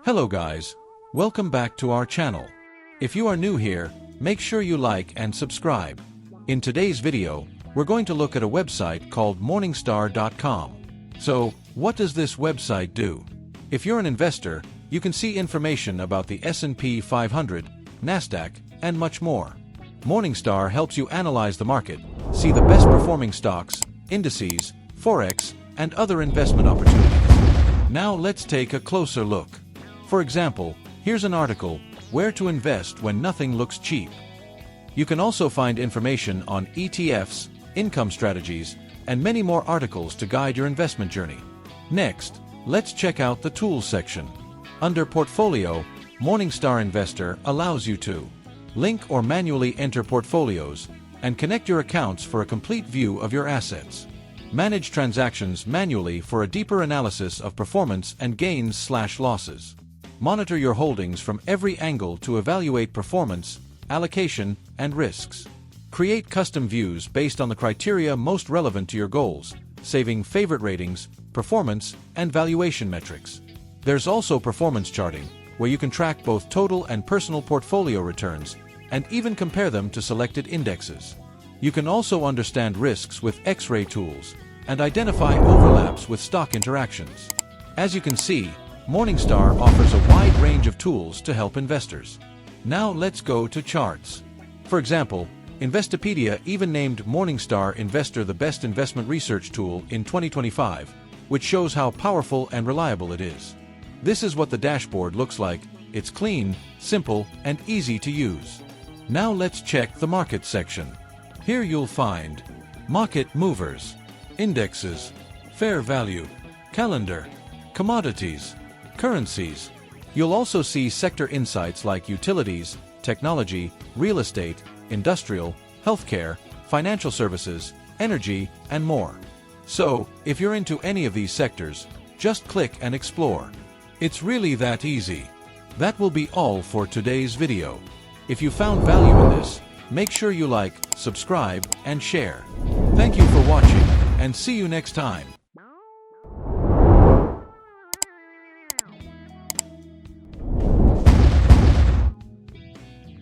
Hello guys, welcome back to our channel. If you are new here, make sure you like and subscribe. In today's video, we're going to look at a website called Morningstar.com. So, what does this website do? If you're an investor, you can see information about the S&P 500, NASDAQ, and much more. Morningstar helps you analyze the market, see the best performing stocks, indices, forex, and other investment opportunities. Now let's take a closer look. For example, here's an article, Where to Invest When Nothing Looks Cheap. You can also find information on ETFs, income strategies, and many more articles to guide your investment journey. Next, let's check out the Tools section. Under Portfolio, Morningstar Investor allows you to link or manually enter portfolios and connect your accounts for a complete view of your assets. Manage transactions manually for a deeper analysis of performance and gains/losses. Monitor your holdings from every angle to evaluate performance, allocation, and risks. Create custom views based on the criteria most relevant to your goals, saving favorite ratings, performance, and valuation metrics. There's also performance charting, where you can track both total and personal portfolio returns, and even compare them to selected indexes. You can also understand risks with X-ray tools, and identify overlaps with stock interactions. As you can see, Morningstar offers a wide range of tools to help investors. Now let's go to charts. For example, Investopedia even named Morningstar Investor the best investment research tool in 2025, which shows how powerful and reliable it is. This is what the dashboard looks like. It's clean, simple, and easy to use. Now let's check the market section. Here you'll find market movers, indexes, fair value, calendar, commodities, currencies. You'll also see sector insights like utilities, technology, real estate, industrial, healthcare, financial services, energy, and more. So, if you're into any of these sectors, just click and explore. It's really that easy. That will be all for today's video. If you found value in this, make sure you like, subscribe, and share. Thank you for watching, and see you next time.